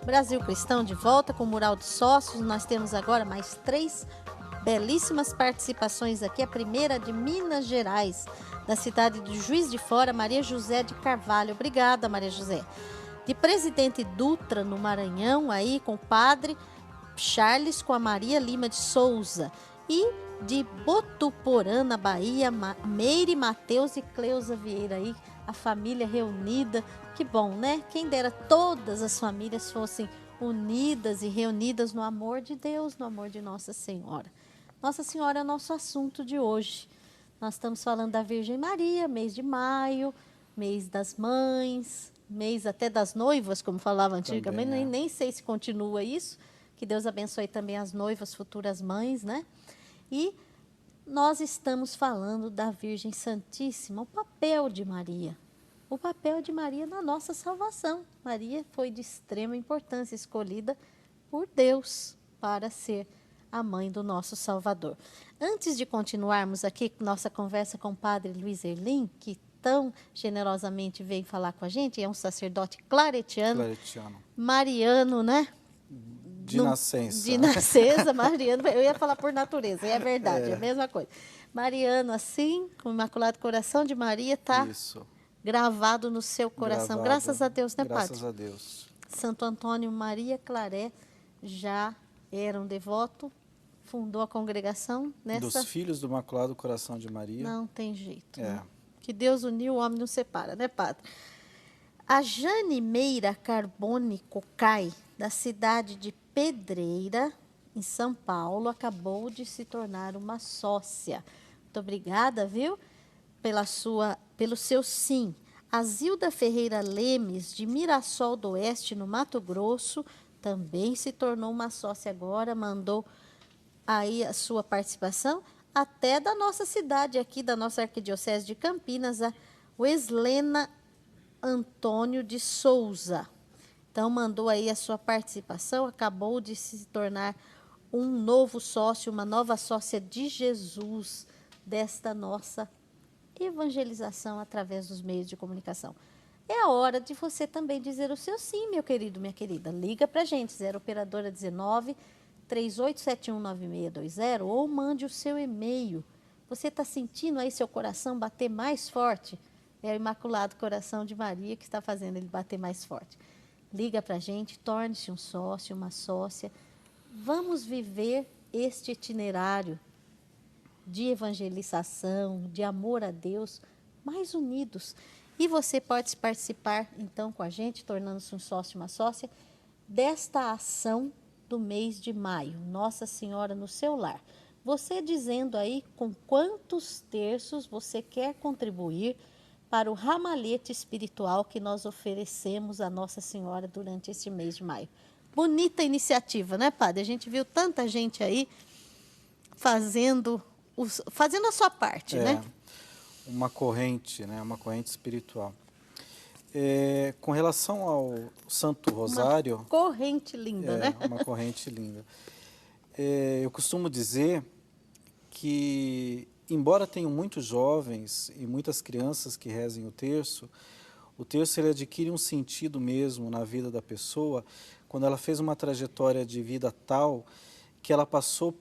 Brasil Cristão de volta com o Mural dos Sócios. Nós temos agora mais 3 belíssimas participações aqui. A primeira de Minas Gerais, da cidade de Juiz de Fora, Maria José de Carvalho. Obrigada, Maria José. De Presidente Dutra, no Maranhão, aí com o padre Charles, com a Maria Lima de Souza. E de Botuporã, na Bahia, Meire Mateus e Cleusa Vieira, aí a família reunida. Que bom, né? Quem dera todas as famílias fossem unidas e reunidas no amor de Deus, no amor de Nossa Senhora. Nossa Senhora é o nosso assunto de hoje. Nós estamos falando da Virgem Maria, mês de maio, mês das mães, mês até das noivas, como falava antigamente, Também, nem sei se continua isso. Que Deus abençoe também as noivas, futuras mães, né? E nós estamos falando da Virgem Santíssima, o papel de Maria. O papel de Maria na nossa salvação. Maria foi de extrema importância, escolhida por Deus para ser a mãe do nosso Salvador. Antes de continuarmos aqui com nossa conversa com o padre Luiz Erlim, que tão generosamente veio falar com a gente, é um sacerdote claretiano. Mariano, né? De nascença. De nascença, Mariano. Eu ia falar por natureza, é verdade, é a mesma coisa. Mariano, assim, com o Imaculado Coração de Maria, está gravado no seu coração. Graças a Deus, né, padre? Graças a Deus. Santo Antônio Maria Claré já era um devoto, fundou a congregação nessa... Dos filhos do Imaculado Coração de Maria. Não tem jeito. Né? Que Deus uniu, o homem não separa, né, padre? A Jane Meira Carbone Cocai, da cidade de Pedreira, em São Paulo, acabou de se tornar uma sócia. Muito obrigada, viu? Pelo seu sim. A Zilda Ferreira Lemes, de Mirassol do Oeste, no Mato Grosso, também se tornou uma sócia agora, mandou aí a sua participação, até da nossa cidade aqui, da nossa Arquidiocese de Campinas, a Weslena Antônio de Souza. Então, mandou aí a sua participação, acabou de se tornar um novo sócio, uma nova sócia de Jesus, desta nossa evangelização através dos meios de comunicação. É a hora de você também dizer o seu sim, meu querido, minha querida. Liga para a gente, 0 operadora 19 38719620 ou mande o seu e-mail. Você está sentindo aí seu coração bater mais forte? É o Imaculado Coração de Maria que está fazendo ele bater mais forte. Liga para a gente, torne-se um sócio, uma sócia. Vamos viver este itinerário de evangelização, de amor a Deus, mais unidos. E você pode participar, então, com a gente, tornando-se um sócio, uma sócia, desta ação do mês de maio, Nossa Senhora no seu lar. Você dizendo aí com quantos terços você quer contribuir para o ramalhete espiritual que nós oferecemos à Nossa Senhora durante este mês de maio. Bonita iniciativa, né, padre? A gente viu tanta gente aí fazendo a sua parte, né? Uma corrente, né? Uma corrente espiritual. Com relação ao Santo Rosário... Uma corrente linda, né? Uma corrente linda. Eu costumo dizer que, embora tenham muitos jovens e muitas crianças que rezem o terço ele adquire um sentido mesmo na vida da pessoa quando ela fez uma trajetória de vida tal que ela passou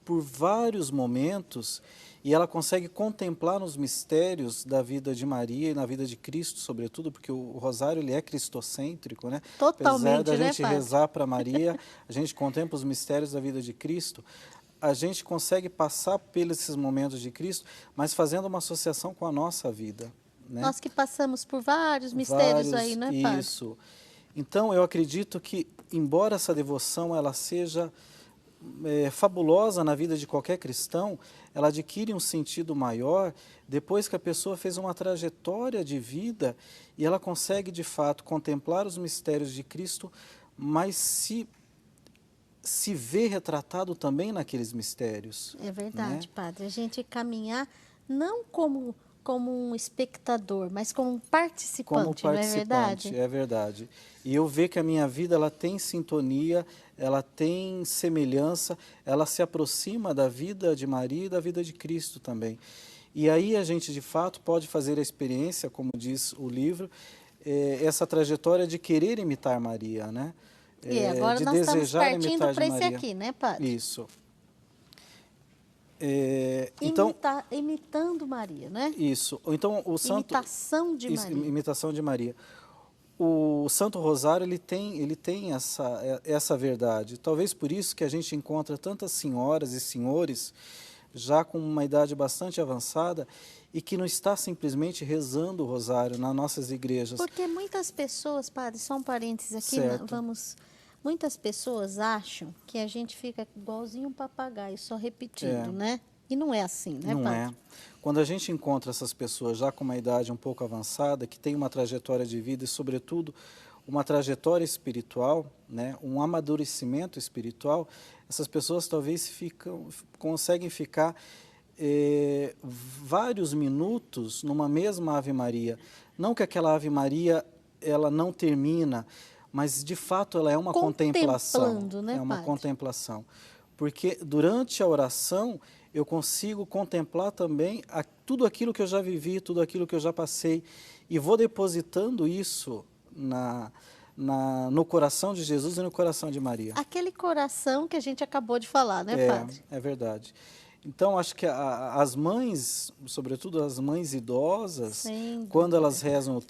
por vários momentos e ela consegue contemplar nos mistérios da vida de Maria e na vida de Cristo, sobretudo, porque o rosário ele é cristocêntrico, né? Totalmente, apesar da gente padre? rezar para Maria, a gente contempla os mistérios da vida de Cristo, a gente consegue passar pelos momentos de Cristo, mas fazendo uma associação com a nossa vida. Né? Nós que passamos por vários mistérios aí, não é, padre? Isso. Então, eu acredito que, embora essa devoção ela seja fabulosa na vida de qualquer cristão, ela adquire um sentido maior depois que a pessoa fez uma trajetória de vida e ela consegue, de fato, contemplar os mistérios de Cristo, mas se vê retratado também naqueles mistérios. É verdade, né? padre. A gente caminhar não como um espectador, mas como um participante, não é verdade? É verdade. E eu vejo que a minha vida ela tem sintonia, ela tem semelhança, ela se aproxima da vida de Maria e da vida de Cristo também. E aí a gente, de fato, pode fazer a experiência, como diz o livro, essa trajetória de querer imitar Maria, né? Agora de nós estamos desejar partindo imitar de para esse Maria. aqui, né, padre? Isso. Então, Imitando Maria, né? isso. Então, o santo... Imitação de Isso, Maria. imitação de Maria. O Santo Rosário, ele tem essa verdade. Talvez por isso que a gente encontra tantas senhoras e senhores, já com uma idade bastante avançada, e que não está simplesmente rezando o rosário nas nossas igrejas. Porque muitas pessoas, padre, só um parênteses aqui, Certo. muitas pessoas acham que a gente fica igualzinho um papagaio, só repetindo, né? E não é assim, né, Não padre? é. Quando a gente encontra essas pessoas já com uma idade um pouco avançada, que tem uma trajetória de vida e, sobretudo, uma trajetória espiritual, né, um amadurecimento espiritual, essas pessoas talvez conseguem ficar vários minutos numa mesma Ave Maria. Não que aquela Ave Maria ela não termina, mas de fato ela é uma contemplação. Contemplando, né, É uma padre? contemplação. Porque durante a oração eu consigo contemplar também tudo aquilo que eu já vivi, tudo aquilo que eu já passei, e vou depositando isso no coração de Jesus e no coração de Maria. Aquele coração que a gente acabou de falar, né, padre? É verdade. Então, acho que as mães, sobretudo as mães idosas, quando elas rezam o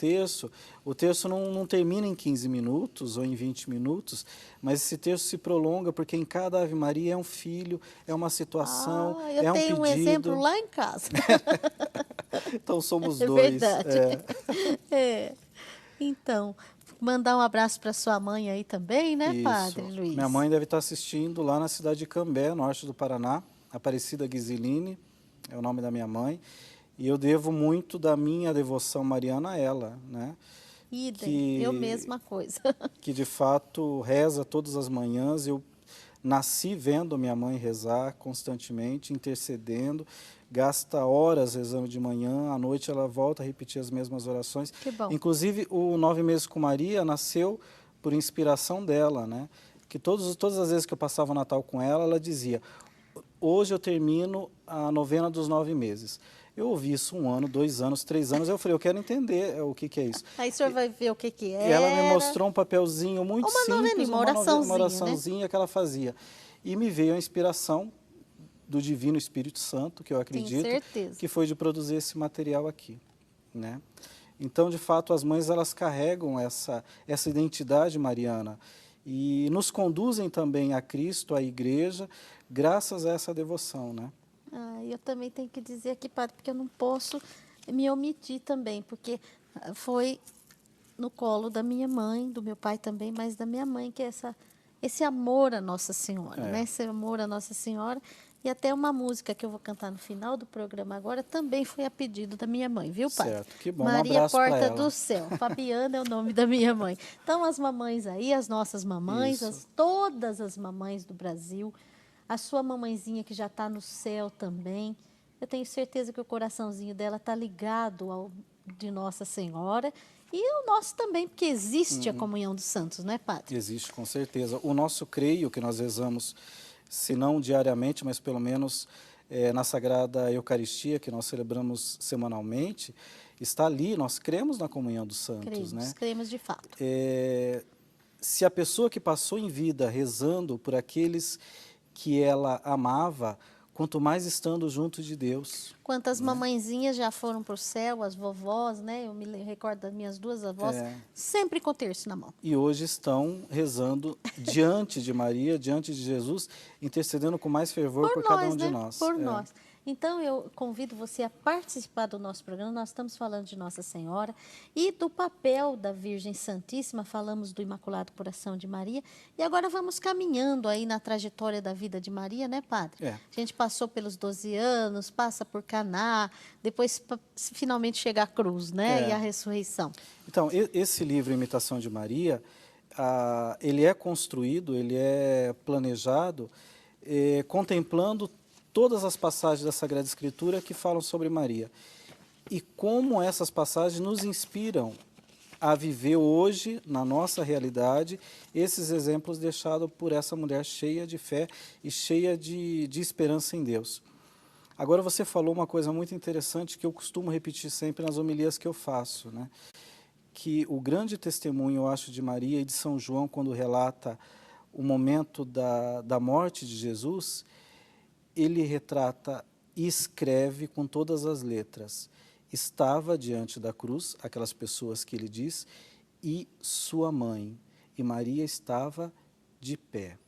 terço não termina em 15 minutos ou em 20 minutos, mas esse terço se prolonga porque em cada Ave Maria é um filho, é uma situação, é um pedido. Eu tenho um exemplo lá em casa. Então, somos É dois. verdade. Então, mandar um abraço para sua mãe aí também, né, Isso. Padre Luiz? Minha mãe deve estar assistindo lá na cidade de Cambé, norte do Paraná. Aparecida Ghiseline é o nome da minha mãe, e eu devo muito da minha devoção mariana a ela, né? Idem, eu mesma coisa. Que de fato reza todas as manhãs. Eu nasci vendo minha mãe rezar constantemente, intercedendo, gasta horas rezando de manhã, à noite ela volta a repetir as mesmas orações. Que bom. Inclusive, o 9 Meses com Maria nasceu por inspiração dela, né? Que todas as vezes que eu passava o Natal com ela, ela dizia: hoje eu termino a novena dos 9 meses. Eu ouvi isso 1 ano, 2 anos, 3 anos, eu falei, eu quero entender o que é isso. Aí o senhor vai ver o que é. E ela me mostrou um papelzinho muito simples, uma oraçãozinha, né? Que ela fazia. E me veio a inspiração do Divino Espírito Santo, que eu acredito, que foi de produzir esse material aqui, né? Então, de fato, as mães elas carregam essa identidade mariana e nos conduzem também a Cristo, à igreja, graças a essa devoção, né? Eu também tenho que dizer aqui, padre, porque eu não posso me omitir também, porque foi no colo da minha mãe, do meu pai também, mas da minha mãe, que é esse amor à Nossa Senhora, né? Esse amor à Nossa Senhora. E até uma música que eu vou cantar no final do programa agora também foi a pedido da minha mãe, viu, padre? Certo, que bom. Maria Um abraço Porta pra ela. do Céu. Fabiana é o nome da minha mãe. Então, as mamães aí, as nossas mamães, todas as mamães do Brasil, a sua mamãezinha que já está no céu também, eu tenho certeza que o coraçãozinho dela está ligado ao de Nossa Senhora e o nosso também, porque existe a comunhão dos santos, não é, padre? Existe, com certeza. O nosso creio, que nós rezamos, se não diariamente, mas pelo menos na Sagrada Eucaristia, que nós celebramos semanalmente, está ali, nós cremos na comunhão dos santos. Cremos de fato. Se a pessoa que passou em vida rezando por aqueles que ela amava, quanto mais estando junto de Deus. Quantas mamãezinhas já foram para o céu, as vovós, né? Eu me recordo das minhas 2 avós, sempre com o terço na mão. E hoje estão rezando diante de Maria, diante de Jesus, intercedendo com mais fervor por cada um de nós. Por nós. Então, eu convido você a participar do nosso programa. Nós estamos falando de Nossa Senhora e do papel da Virgem Santíssima. Falamos do Imaculado Coração de Maria. E agora vamos caminhando aí na trajetória da vida de Maria, né, padre? A gente passou pelos 12 anos, passa por Caná, depois finalmente chega à cruz, né? E a ressurreição. Então, esse livro, Imitação de Maria, ele é construído, ele é planejado, contemplando todas as passagens da Sagrada Escritura que falam sobre Maria. E como essas passagens nos inspiram a viver hoje, na nossa realidade, esses exemplos deixados por essa mulher cheia de fé e cheia de esperança em Deus. Agora, você falou uma coisa muito interessante que eu costumo repetir sempre nas homilias que eu faço, né? que o grande testemunho, eu acho, de Maria e de São João, quando relata o momento da morte de Jesus, ele retrata e escreve com todas as letras. Estava diante da cruz, aquelas pessoas que ele diz, e sua mãe. E Maria estava de pé.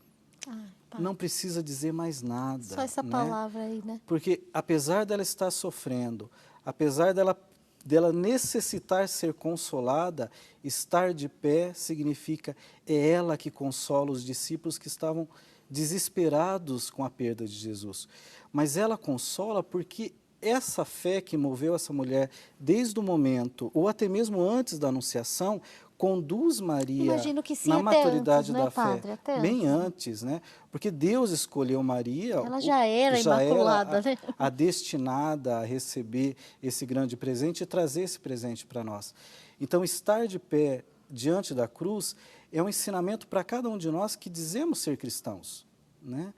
Não precisa dizer mais nada. Só essa né? palavra aí, né? Porque apesar dela estar sofrendo, apesar dela necessitar ser consolada, estar de pé significa é ela que consola os discípulos que estavam desesperados com a perda de Jesus. Mas ela consola porque essa fé que moveu essa mulher desde o momento, ou até mesmo antes da Anunciação, conduz Maria Imagino que sim, na até maturidade antes, né, da fé, padre? Até bem antes. antes, né? Porque Deus escolheu Maria, Ela já era já imaculada, era né? a destinada a receber esse grande presente e trazer esse presente para nós. Então, estar de pé diante da cruz é um ensinamento para cada um de nós que dizemos ser cristãos, né?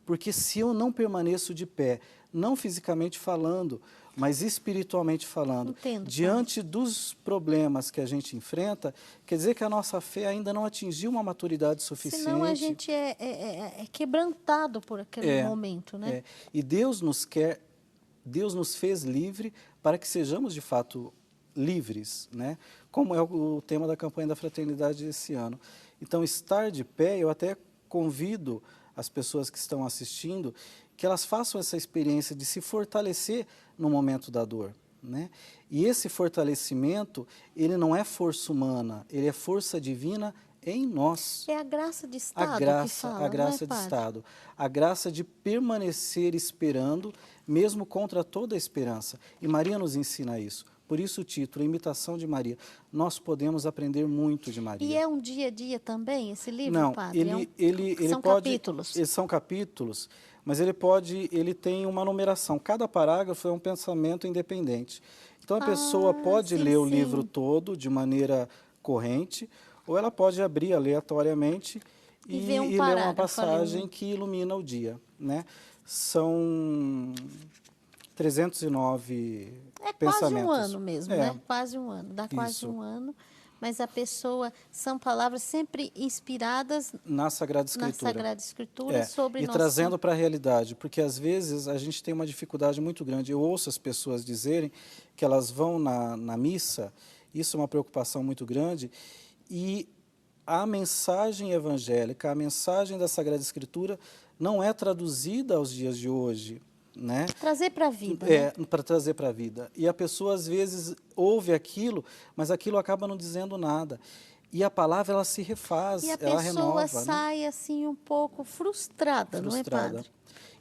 Porque se eu não permaneço de pé, não fisicamente falando, mas espiritualmente falando, Entendo, diante dos problemas que a gente enfrenta, quer dizer que a nossa fé ainda não atingiu uma maturidade suficiente. Senão a gente é quebrantado por aquele momento, né? E Deus nos fez livre para que sejamos de fato livres, né? Como é o tema da campanha da fraternidade esse ano. Então, estar de pé, eu até convido as pessoas que estão assistindo que elas façam essa experiência de se fortalecer no momento da dor, né? E esse fortalecimento, ele não é força humana, ele é força divina em nós. É a graça de Estado que fala, A graça não é, de padre? Estado, a graça de permanecer esperando, mesmo contra toda a esperança. E Maria nos ensina isso. Por isso o título, Imitação de Maria. Nós podemos aprender muito de Maria. E é um dia a dia também, esse livro, Não, padre? ele São pode, capítulos. eles são capítulos, mas ele tem uma numeração. Cada parágrafo é um pensamento independente. Então a pessoa pode sim, ler o sim. livro todo de maneira corrente, ou ela pode abrir aleatoriamente E ver um ler uma parágrafo ali, passagem que ilumina o dia, né? São 309 É quase pensamentos. um ano mesmo, É, né? Quase um ano, dá quase isso. um ano. Mas a pessoa, são palavras sempre inspiradas Na Sagrada na Escritura. Sagrada Escritura sobre E nossa... trazendo para a realidade, porque às vezes a gente tem uma dificuldade muito grande. Eu ouço as pessoas dizerem que elas vão na missa, isso é uma preocupação muito grande, e a mensagem evangélica, a mensagem da Sagrada Escritura não é traduzida aos dias de hoje, né? Trazer para a vida, né? Para trazer para a vida. E a pessoa, às vezes, ouve aquilo, mas aquilo acaba não dizendo nada. E a palavra, ela se refaz, E a ela pessoa renova, sai né? assim um pouco frustrada, não é, Frustrada. padre?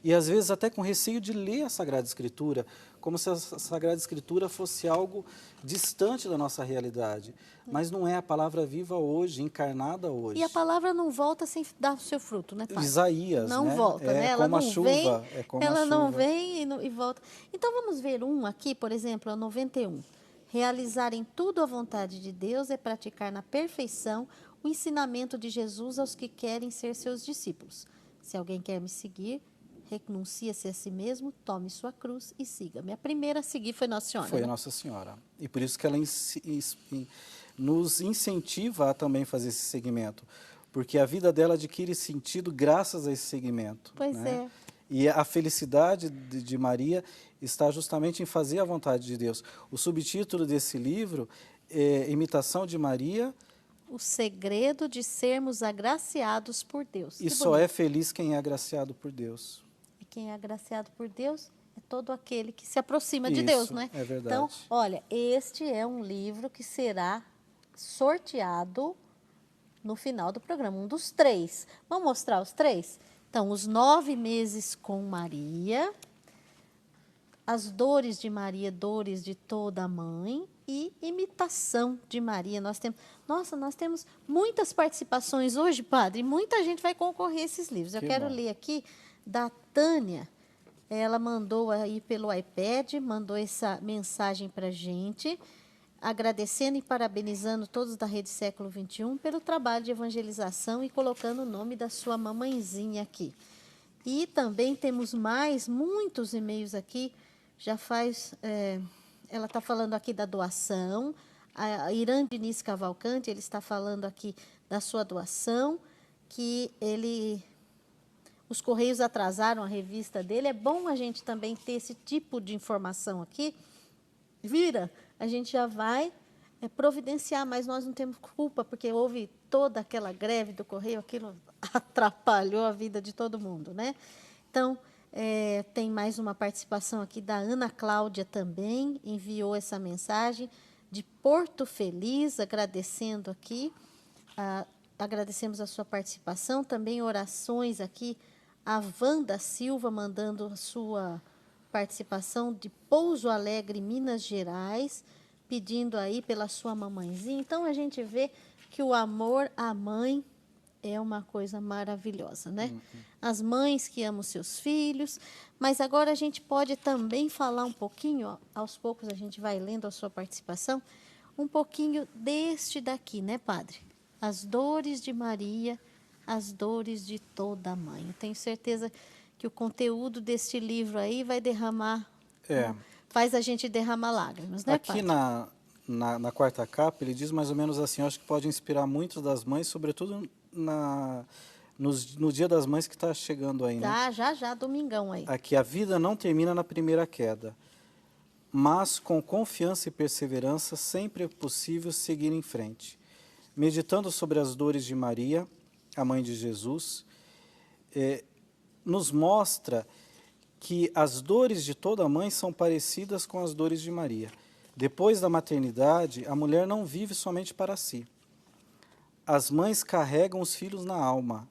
E, às vezes, até com receio de ler a Sagrada Escritura, como se a Sagrada Escritura fosse algo distante da nossa realidade. Mas não é a palavra viva hoje, encarnada hoje. E a palavra não volta sem dar o seu fruto, né, padre? Isaías, Não né? volta, né? Ela como a não chuva, vem, é como a ela não chuva. vem e volta. Então vamos ver um aqui, por exemplo, a 91. Realizar em tudo a vontade de Deus é praticar na perfeição o ensinamento de Jesus aos que querem ser seus discípulos. Se alguém quer me seguir, renuncie-se a si mesmo, tome sua cruz e siga-me. A primeira a seguir foi Nossa Senhora. Foi né? a Nossa Senhora. E por isso que ela nos incentiva a também fazer esse segmento. Porque a vida dela adquire sentido graças a esse segmento. Pois né? é. E a felicidade de Maria está justamente em fazer a vontade de Deus. O subtítulo desse livro é Imitação de Maria. O segredo de sermos agraciados por Deus. E Que só bonito. é feliz quem é agraciado por Deus. E quem é agraciado por Deus é todo aquele que se aproxima de Isso, Deus, né? é verdade. Então, olha, este é um livro que será sorteado no final do programa, um dos 3. Vamos mostrar os 3? Então, os 9 meses com Maria, as dores de Maria, dores de toda a mãe e imitação de Maria. Nós temos muitas participações hoje, padre, e muita gente vai concorrer a esses livros. Eu quero ler aqui da Tânia. Ela mandou aí pelo iPad, mandou essa mensagem para a gente, agradecendo e parabenizando todos da Rede Século XXI pelo trabalho de evangelização e colocando o nome da sua mamãezinha aqui. E também temos muitos e-mails aqui, ela está falando aqui da doação, a Irã Diniz Cavalcante, ele está falando aqui da sua doação, que os Correios atrasaram a revista dele. É bom a gente também ter esse tipo de informação aqui. Vira, a gente já vai providenciar, mas nós não temos culpa, porque houve toda aquela greve do Correio, aquilo atrapalhou a vida de todo mundo, né? Então, tem mais uma participação aqui da Ana Cláudia também, enviou essa mensagem de Porto Feliz, agradecendo aqui, agradecemos a sua participação, também orações aqui, a Wanda Silva mandando a sua participação de Pouso Alegre, Minas Gerais, pedindo aí pela sua mamãezinha. Então, a gente vê que o amor à mãe é uma coisa maravilhosa, né? As mães que amam seus filhos, mas agora a gente pode também falar um pouquinho, ó, aos poucos a gente vai lendo a sua participação, um pouquinho deste daqui, né, padre? As dores de Maria, as dores de toda mãe. Eu tenho certeza que o conteúdo deste livro aí vai derramar, faz a gente derramar lágrimas, né, Aqui padre? na quarta capa, ele diz mais ou menos assim, eu acho que pode inspirar muitas das mães, sobretudo no Dia das Mães que está chegando aí, né? Já, domingão aí. Aqui, a vida não termina na primeira queda, mas com confiança e perseverança sempre é possível seguir em frente. Meditando sobre as dores de Maria, a mãe de Jesus, nos mostra que as dores de toda mãe são parecidas com as dores de Maria. Depois da maternidade, a mulher não vive somente para si. As mães carregam os filhos na alma.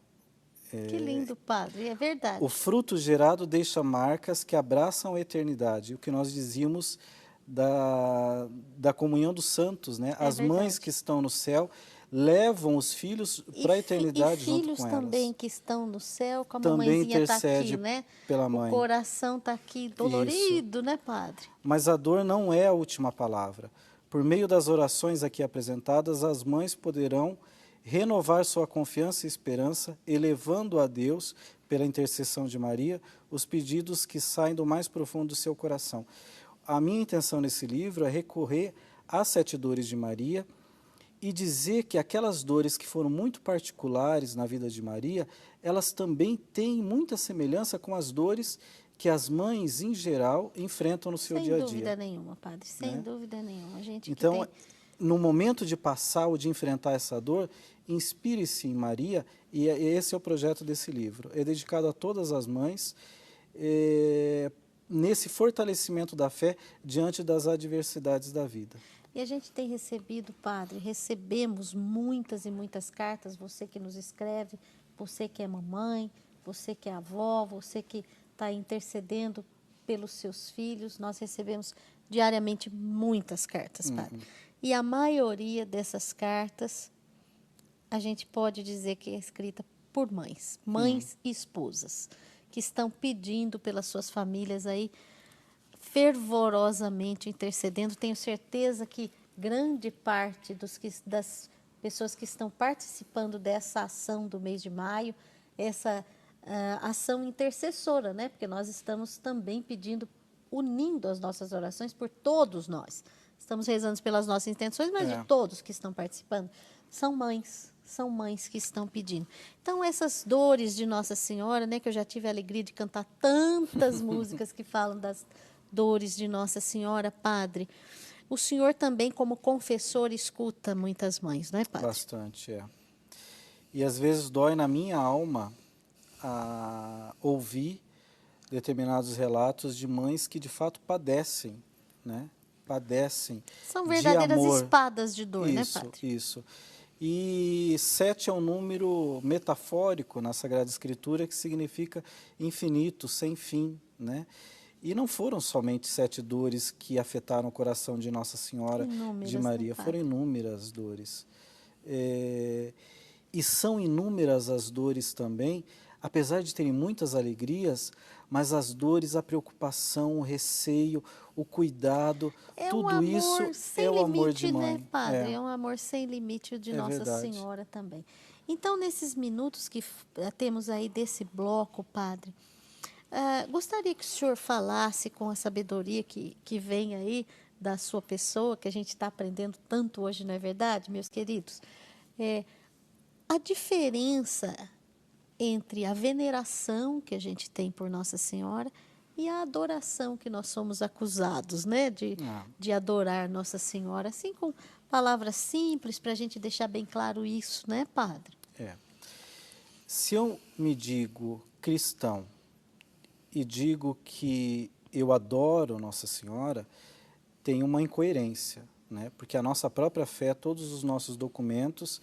Que lindo, padre, é verdade. O fruto gerado deixa marcas que abraçam a eternidade, o que nós dizíamos da comunhão dos santos, né? As mães que estão no céu levam os filhos para a eternidade junto com elas. E filhos também que estão no céu, com a também mamãezinha está intercede aqui, né? pela mãe. O coração está aqui dolorido, Isso. né, padre? Mas a dor não é a última palavra. Por meio das orações aqui apresentadas, as mães poderão renovar sua confiança e esperança, elevando a Deus, pela intercessão de Maria, os pedidos que saem do mais profundo do seu coração. A minha intenção nesse livro é recorrer às 7 dores de Maria e dizer que aquelas dores que foram muito particulares na vida de Maria, elas também têm muita semelhança com as dores que as mães, em geral, enfrentam no seu dia a dia. Sem dúvida nenhuma, padre, sem dúvida nenhuma. A gente então, no momento de passar ou de enfrentar essa dor, inspire-se em Maria, e esse é o projeto desse livro. É dedicado a todas as mães, nesse fortalecimento da fé diante das adversidades da vida. E a gente tem recebido, padre, recebemos muitas e muitas cartas, você que nos escreve, você que é mamãe, você que é avó, você que está intercedendo pelos seus filhos, nós recebemos diariamente muitas cartas, padre. E a maioria dessas cartas, a gente pode dizer que é escrita por mães e esposas, que estão pedindo pelas suas famílias aí, fervorosamente intercedendo. Tenho certeza que grande parte das pessoas que estão participando dessa ação do mês de maio, essa ação intercessora, né? Porque nós estamos também pedindo, unindo as nossas orações por todos nós. Estamos rezando pelas nossas intenções, mas de todos que estão participando. São mães que estão pedindo. Então, essas dores de Nossa Senhora, né? Que eu já tive a alegria de cantar tantas músicas que falam das dores de Nossa Senhora, padre. O senhor também, como confessor, escuta muitas mães, não é, padre? Bastante, E às vezes dói na minha alma ouvir determinados relatos de mães que de fato padecem, né? Padecem. São verdadeiras de amor. espadas de dor, né, padre? Isso. E 7 é um número metafórico na Sagrada Escritura que significa infinito, sem fim, né? E não foram somente 7 dores que afetaram o coração de Nossa Senhora de Maria, foram inúmeras dores. E são inúmeras as dores também, apesar de terem muitas alegrias, mas as dores, a preocupação, o receio, o cuidado, tudo isso é o amor de mãe. Né, padre? É um amor sem limite de Nossa Senhora também. Então, nesses minutos que temos aí desse bloco, padre, gostaria que o senhor falasse com a sabedoria que vem aí da sua pessoa, que a gente está aprendendo tanto hoje, não é verdade, meus queridos? A diferença entre a veneração que a gente tem por Nossa Senhora e a adoração que nós somos acusados, né, de adorar Nossa Senhora, assim com palavras simples para a gente deixar bem claro isso, né, padre? Se eu me digo cristão e digo que eu adoro Nossa Senhora, tem uma incoerência, né? Porque a nossa própria fé, todos os nossos documentos,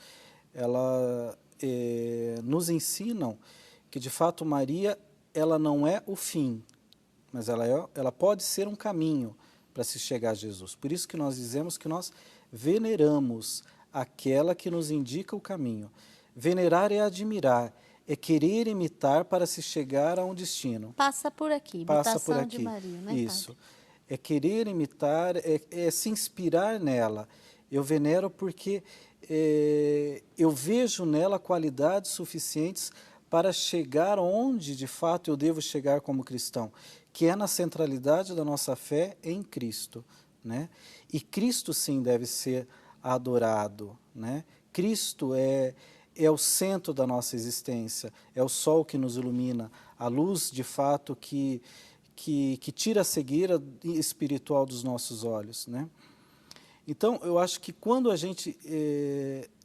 ela nos ensinam que, de fato, Maria, ela não é o fim, mas ela pode ser um caminho para se chegar a Jesus. Por isso que nós dizemos que nós veneramos aquela que nos indica o caminho. Venerar é admirar, é querer imitar para se chegar a um destino. Passa por aqui, Passa por imitação aqui. de Maria, né, Isso. padre? É querer imitar, é se inspirar nela. Eu venero porque eu vejo nela qualidades suficientes para chegar onde, de fato, eu devo chegar como cristão, que é na centralidade da nossa fé em Cristo, né? E Cristo, sim, deve ser adorado, né? Cristo é o centro da nossa existência, é o sol que nos ilumina, a luz, de fato, que tira a cegueira espiritual dos nossos olhos, né? Então, eu acho que quando a gente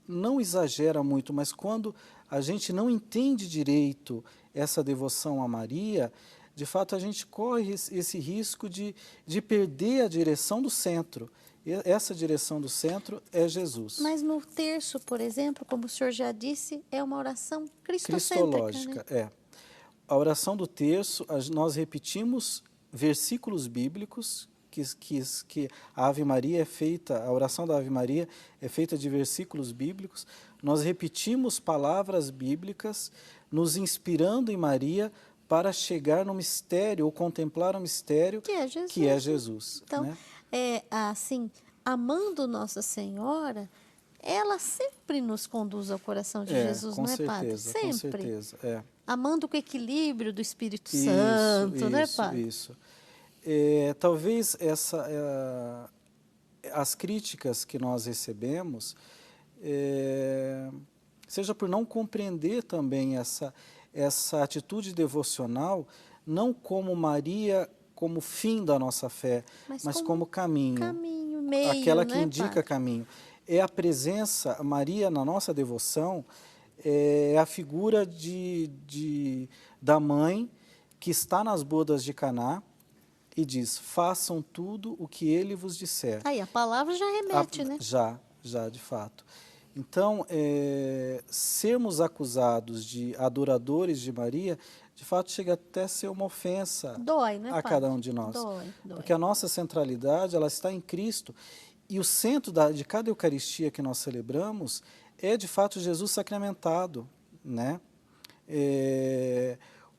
não exagera muito, mas quando a gente não entende direito essa devoção a Maria, de fato a gente corre esse risco de perder a direção do centro. E essa direção do centro é Jesus. Mas no terço, por exemplo, como o senhor já disse, é uma oração cristocêntrica, Cristológica, né? A oração do terço, nós repetimos versículos bíblicos, que a Ave Maria é feita, a oração da Ave Maria é feita de versículos bíblicos. Nós repetimos palavras bíblicas, nos inspirando em Maria para chegar no mistério, ou contemplar o mistério que é Jesus. Então, né? assim, amando Nossa Senhora, ela sempre nos conduz ao coração de Jesus, não é, padre? Sempre. Com certeza. Amando com equilíbrio do Espírito Santo, né, padre? Isso. Talvez as críticas que nós recebemos seja por não compreender também essa atitude devocional, não como Maria como fim da nossa fé, mas como caminho. Caminho, meio, aquela que né, indica padre? caminho. É a presença, Maria na nossa devoção, é a figura da mãe que está nas bodas de Caná e diz, façam tudo o que ele vos disser. Aí a palavra já remete, né? Já, de fato. Então, sermos acusados de adoradores de Maria, de fato, chega até a ser uma ofensa Dói, né, a padre? cada um de nós. Dói. Porque a nossa centralidade, ela está em Cristo. E o centro de cada Eucaristia que nós celebramos é, de fato, Jesus sacramentado, né?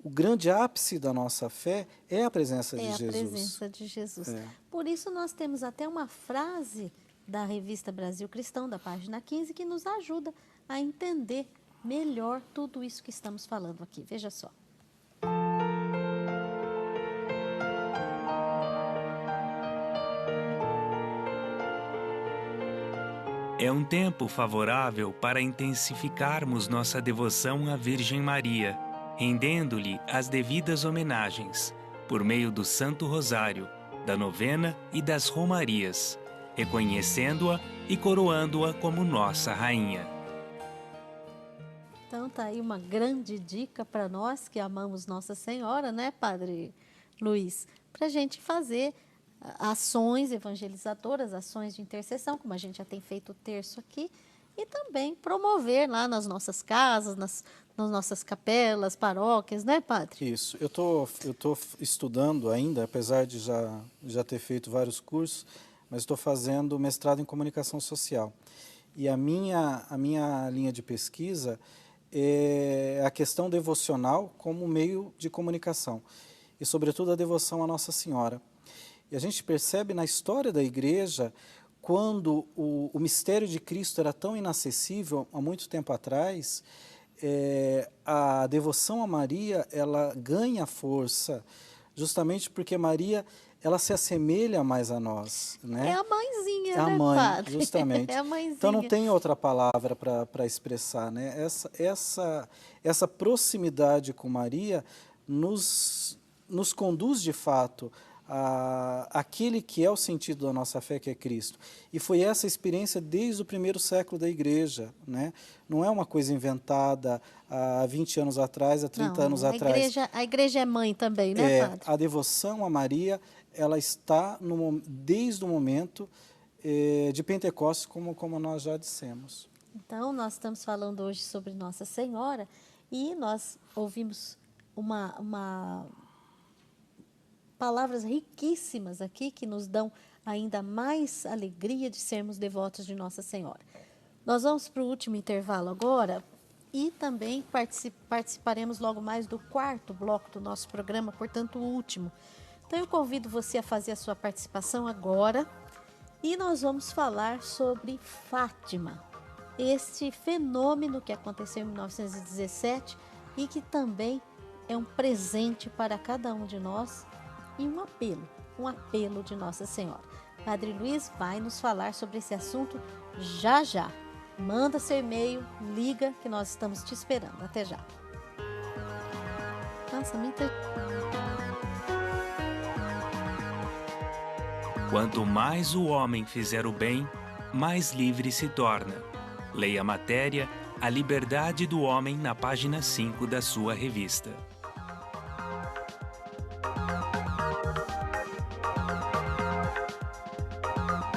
O grande ápice da nossa fé é a presença de Jesus. É a presença de Jesus. Por isso nós temos até uma frase da revista Brasil Cristão, da página 15, que nos ajuda a entender melhor tudo isso que estamos falando aqui. Veja só. É um tempo favorável para intensificarmos nossa devoção à Virgem Maria, rendendo-lhe as devidas homenagens, por meio do Santo Rosário, da novena e das romarias, reconhecendo-a e coroando-a como nossa Rainha. Então tá aí uma grande dica para nós que amamos Nossa Senhora, né, Padre Luiz? Para a gente fazer ações evangelizadoras, ações de intercessão, como a gente já tem feito o terço aqui, e também promover lá nas nossas casas, nas nossas capelas, paróquias, né, Padre? Isso. Eu tô estudando ainda, apesar de já ter feito vários cursos, mas estou fazendo mestrado em comunicação social. E a minha linha de pesquisa é a questão devocional como meio de comunicação, e, sobretudo, a devoção à Nossa Senhora. E a gente percebe na história da Igreja, quando o mistério de Cristo era tão inacessível há muito tempo atrás, a devoção a Maria ela ganha força, justamente porque Maria ela se assemelha mais a nós, né? É a mãezinha, É a né, mãe, padre? justamente. É a mãezinha. Então não tem outra palavra para expressar, né? Essa proximidade com Maria nos conduz de fato aquele que é o sentido da nossa fé, que é Cristo. E foi essa experiência desde o primeiro século da Igreja, né? Não é uma coisa inventada há 20 anos atrás, há 30 anos atrás. A igreja é mãe também, né, padre? A devoção a Maria, ela está desde o momento de Pentecostes, como nós já dissemos. Então, nós estamos falando hoje sobre Nossa Senhora e nós ouvimos palavras riquíssimas aqui que nos dão ainda mais alegria de sermos devotos de Nossa Senhora. Nós vamos para o último intervalo agora e também participaremos logo mais do quarto bloco do nosso programa, portanto o último. Então eu convido você a fazer a sua participação agora e nós vamos falar sobre Fátima, este fenômeno que aconteceu em 1917 e que também é um presente para cada um de nós e um apelo de Nossa Senhora. Padre Luiz vai nos falar sobre esse assunto já já. Manda seu e-mail, liga que nós estamos te esperando. Até já. Nossa, Quanto mais o homem fizer o bem, mais livre se torna. Leia a matéria A Liberdade do Homem na página 5 da sua revista.